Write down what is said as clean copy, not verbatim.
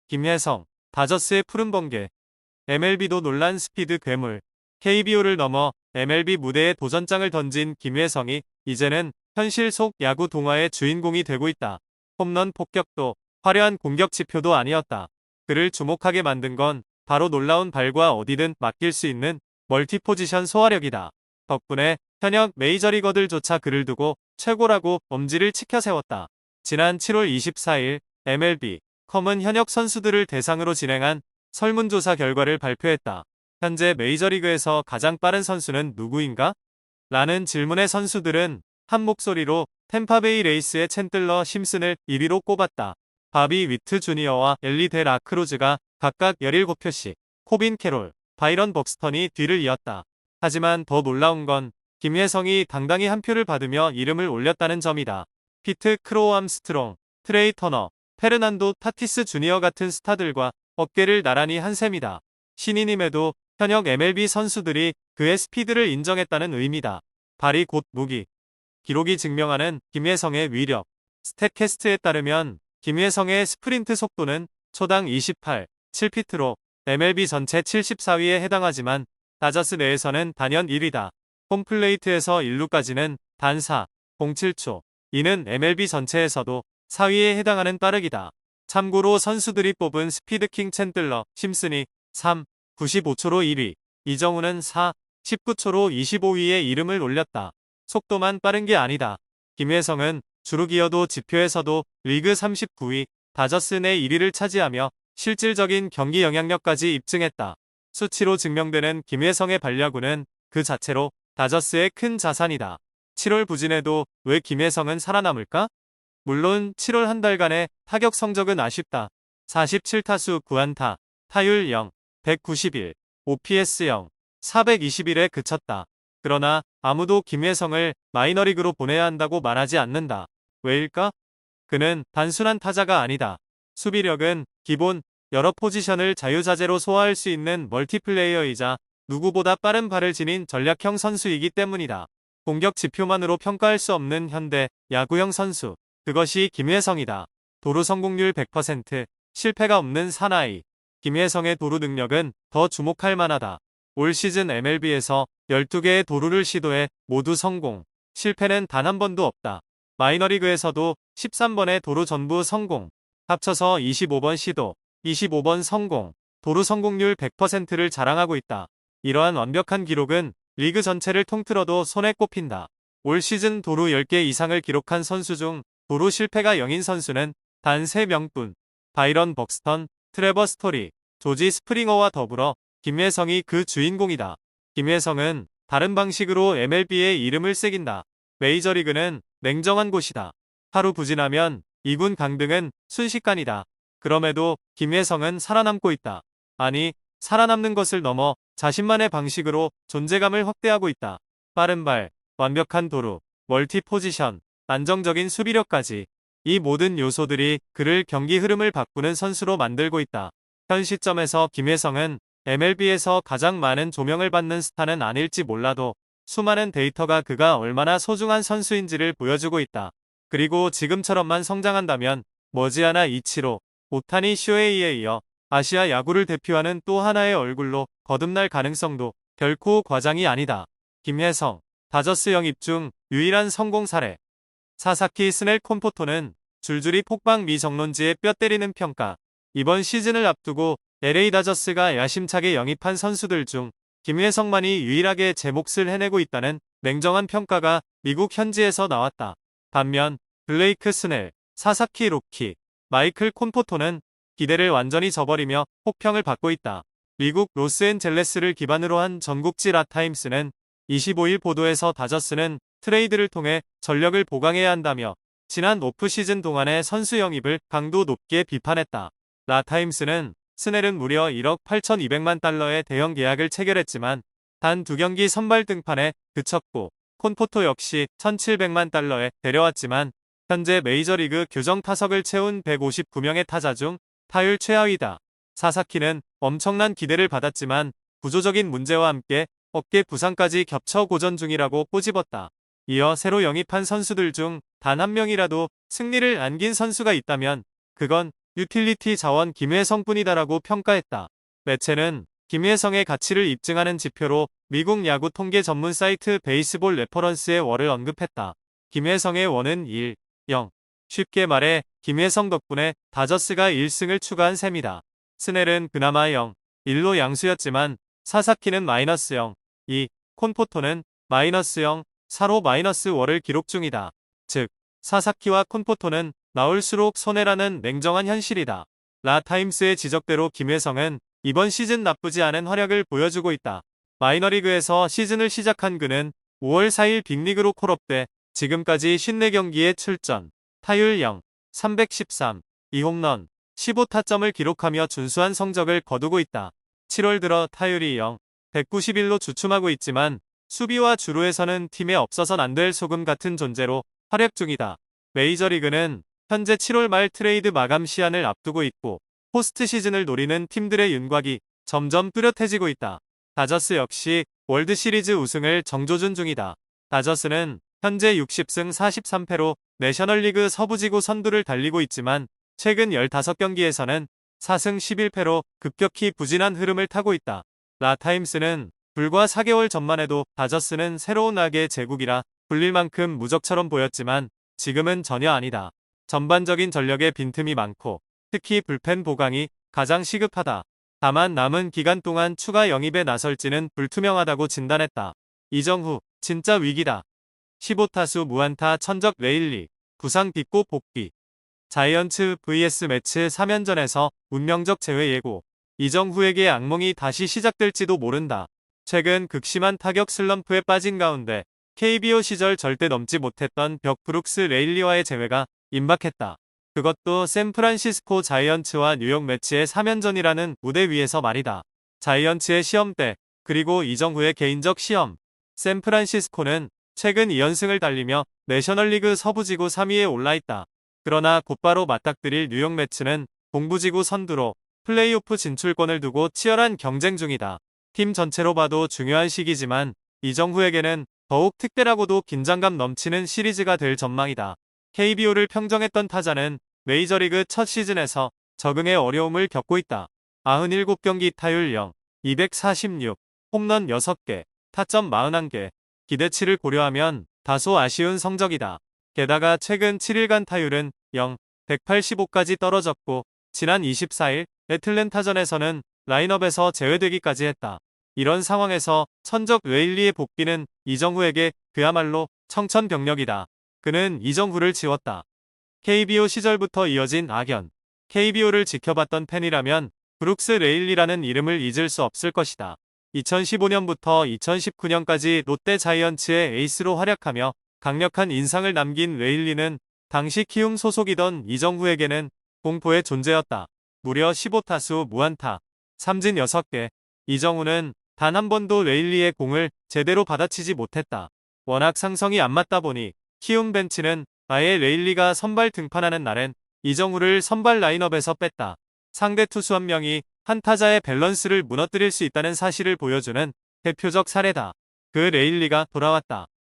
김혜성, 다저스의 푸른 번개. MLB도 놀란 스피드 괴물. KBO를 넘어 MLB 무대에 도전장을 던진 김혜성이 이제는 현실 속 야구 동화의 주인공이 되고 있다. 홈런 폭격도 화려한 공격 지표도 아니었다. 그를 주목하게 만든 건 바로 놀라운 발과 어디든 맡길 수 있는 멀티포지션 소화력이다. 덕분에 현역 메이저리거들조차 그를 두고 최고라고 엄지를 치켜 세웠다. 지난 7월 24일 MLB.com은 현역 선수들을 대상으로 진행한 설문조사 결과를 발표했다. 현재 메이저리그에서 가장 빠른 선수는 누구인가? 라는 질문에 선수들은 한 목소리로 템파베이 레이스의 챈틀러 심슨을 1위로 꼽았다. 바비 위트 주니어와 엘리 데 라크루즈가 각각 17표씩, 코빈 캐롤, 바이런 벅스턴이 뒤를 이었다. 하지만 더 놀라운 건 김혜성이 당당히 한 표를 받으며 이름을 올렸다는 점이다. 피트 크로우 암스트롱, 트레이 터너, 페르난도 타티스 주니어 같은 스타들과 어깨를 나란히 한 셈이다. 신인임에도 현역 MLB 선수들이 그의 스피드를 인정했다는 의미다. 발이 곧 무기. 기록이 증명하는 김혜성의 위력. 스탯캐스트에 따르면 김혜성의 스프린트 속도는 초당 28, 7피트로 MLB 전체 74위에 해당하지만 다저스 내에서는 단연 1위다. 홈플레이트에서 1루까지는 단 4, 07초. 이는 MLB 전체에서도 4위에 해당하는 빠르기다. 참고로 선수들이 뽑은 스피드킹 챈틀러 심슨이 3, 95초로 1위, 이정우는 4, 19초로 25위에 이름을 올렸다. 속도만 빠른 게 아니다. 김혜성은 주루 기여도 지표에서도 리그 39위, 다저스 내 1위를 차지하며 실질적인 경기 영향력까지 입증했다. 수치로 증명되는 김혜성의 반려구는 그 자체로 다저스의 큰 자산이다. 7월 부진에도 왜 김혜성은 살아남을까? 물론 7월 한 달간의 타격 성적은 아쉽다. 47타수 9안타, 타율 0, 191, OPS 0, 421에 그쳤다. 그러나 아무도 김혜성을 마이너리그로 보내야 한다고 말하지 않는다. 왜일까? 그는 단순한 타자가 아니다. 수비력은 기본, 여러 포지션을 자유자재로 소화할 수 있는 멀티플레이어이자 누구보다 빠른 발을 지닌 전략형 선수이기 때문이다. 공격 지표만으로 평가할 수 없는 현대 야구형 선수. 그것이 김혜성이다. 도루 성공률 100%, 실패가 없는 사나이. 김혜성의 도루 능력은 더 주목할 만하다. 올 시즌 MLB에서 12개의 도루를 시도해 모두 성공. 실패는 단 한 번도 없다. 마이너리그에서도 13번의 도루 전부 성공. 합쳐서 25번 시도, 25번 성공. 도루 성공률 100%를 자랑하고 있다. 이러한 완벽한 기록은 리그 전체를 통틀어도 손에 꼽힌다. 올 시즌 도루 10개 이상을 기록한 선수 중 도루 실패가 0인 선수는 단 3명뿐. 바이런 벅스턴, 트레버 스토리, 조지 스프링어와 더불어 김혜성이 그 주인공이다. 김혜성은 다른 방식으로 MLB에 이름을 새긴다. 메이저리그는 냉정한 곳이다. 하루 부진하면 2군 강등은 순식간이다. 그럼에도 김혜성은 살아남고 있다. 아니, 살아남는 것을 넘어 자신만의 방식으로 존재감을 확대하고 있다. 빠른 발, 완벽한 도루, 멀티 포지션, 안정적인 수비력까지. 이 모든 요소들이 그를 경기 흐름을 바꾸는 선수로 만들고 있다. 현 시점에서 김혜성은 MLB에서 가장 많은 조명을 받는 스타는 아닐지 몰라도 수많은 데이터가 그가 얼마나 소중한 선수인지를 보여주고 있다. 그리고 지금처럼만 성장한다면 머지않아 이치로, 오타니 쇼헤이에 이어 아시아 야구를 대표하는 또 하나의 얼굴로 거듭날 가능성도 결코 과장이 아니다. 김혜성, 다저스 영입 중 유일한 성공 사례. 사사키 스넬 콤포토는 줄줄이 폭방 미정론지에 뼈 때리는 평가. 이번 시즌을 앞두고 LA 다저스가 야심차게 영입한 선수들 중 김혜성만이 유일하게 제 몫을 해내고 있다는 냉정한 평가가 미국 현지에서 나왔다. 반면 블레이크 스넬, 사사키 로키, 마이클 콤포토는 기대를 완전히 저버리며 혹평을 받고 있다. 미국 로스앤젤레스를 기반으로 한 전국지 라타임스는 25일 보도에서 다저스는 트레이드를 통해 전력을 보강해야 한다며 지난 오프시즌 동안의 선수 영입을 강도 높게 비판했다. 라타임스는 스넬은 무려 1억 8,200만 달러의 대형 계약을 체결했지만 단 2경기 선발 등판에 그쳤고 콘포토 역시 1,700만 달러에 데려왔지만 현재 메이저리그 규정 타석을 채운 159명의 타자 중 타율 최하위다. 사사키는 엄청난 기대를 받았지만 구조적인 문제와 함께 어깨 부상까지 겹쳐 고전 중이라고 꼬집었다. 이어 새로 영입한 선수들 중 단 한 명이라도 승리를 안긴 선수가 있다면 그건 유틸리티 자원 김혜성뿐이다라고 평가했다. 매체는 김혜성의 가치를 입증하는 지표로 미국 야구 통계 전문 사이트 베이스볼 레퍼런스의 월을 언급했다. 김혜성의 월은 1, 0. 쉽게 말해 김혜성 덕분에 다저스가 1승을 추가한 셈이다. 스넬은 그나마 0, 1로 양수였지만 사사키는 마이너스 0, 2, 콘포토는 마이너스 0, 4로 마이너스 월을 기록 중이다. 즉, 사사키와 콘포토는 나올수록 손해라는 냉정한 현실이다. 라 타임스의 지적대로 김혜성은 이번 시즌 나쁘지 않은 활약을 보여주고 있다. 마이너리그에서 시즌을 시작한 그는 5월 4일 빅리그로 콜업돼 지금까지 54경기에 출전, 타율 0, 313, 2홈런, 15타점을 기록하며 준수한 성적을 거두고 있다. 7월 들어 타율이 0, 191로 주춤하고 있지만 수비와 주루에서는 팀에 없어선 안 될 소금 같은 존재로 활약 중이다. 메이저리그는 현재 7월 말 트레이드 마감 시한을 앞두고 있고 포스트 시즌을 노리는 팀들의 윤곽이 점점 뚜렷해지고 있다. 다저스 역시 월드시리즈 우승을 정조준 중이다. 다저스는 현재 60승 43패로 내셔널리그 서부지구 선두를 달리고 있지만 최근 15경기에서는 4승 11패로 급격히 부진한 흐름을 타고 있다. 라타임스는 불과 4개월 전만 해도 다저스는 새로운 악의 제국이라 불릴 만큼 무적처럼 보였지만 지금은 전혀 아니다. 전반적인 전력에 빈틈이 많고 특히 불펜 보강이 가장 시급하다. 다만 남은 기간 동안 추가 영입에 나설지는 불투명하다고 진단했다. 이정후, 진짜 위기다. 15타수 무안타 천적 레일리, 부상 딛고 복귀. 자이언츠 vs 매츠 3연전에서 운명적 제외 예고. 이정후에게 악몽이 다시 시작될지도 모른다. 최근 극심한 타격 슬럼프에 빠진 가운데 KBO 시절 절대 넘지 못했던 벽 브룩스 레일리와의 재회가 임박했다. 그것도 샌프란시스코 자이언츠와 뉴욕 매치의 3연전이라는 무대 위에서 말이다. 자이언츠의 시험대, 그리고 이정후의 개인적 시험. 샌프란시스코는 최근 2연승을 달리며 내셔널리그 서부지구 3위에 올라있다. 그러나 곧바로 맞닥뜨릴 뉴욕 매치는 동부지구 선두로 플레이오프 진출권을 두고 치열한 경쟁 중이다. 팀 전체로 봐도 중요한 시기지만 이정후에게는 더욱 특별하고도 긴장감 넘치는 시리즈가 될 전망이다. KBO를 평정했던 타자는 메이저리그 첫 시즌에서 적응에 어려움을 겪고 있다. 97경기 타율 0, 246, 홈런 6개, 타점 41개. 기대치를 고려하면 다소 아쉬운 성적이다. 게다가 최근 7일간 타율은 0, 185까지 떨어졌고 지난 24일 애틀랜타전에서는 라인업에서 제외되기까지 했다. 이런 상황에서 천적 레일리의 복귀는 이정후에게 그야말로 청천벽력이다. 그는 이정후를 지웠다. KBO 시절부터 이어진 악연. KBO를 지켜봤던 팬이라면 브룩스 레일리라는 이름을 잊을 수 없을 것이다. 2015년부터 2019년까지 롯데 자이언츠의 에이스로 활약하며 강력한 인상을 남긴 레일리는 당시 키움 소속이던 이정후에게는 공포의 존재였다. 무려 15타수 무안타, 삼진 6개. 이정후는 단 한 번도 레일리의 공을 제대로 받아치지 못했다. 워낙 상성이 안 맞다 보니 키움 벤치는 아예 레일리가 선발 등판하는 날엔 이정후를 선발 라인업에서 뺐다. 상대 투수 한 명이 한 타자의 밸런스를 무너뜨릴 수 있다는 사실을 보여주는 대표적 사례다. 그 레일리가 돌아왔다.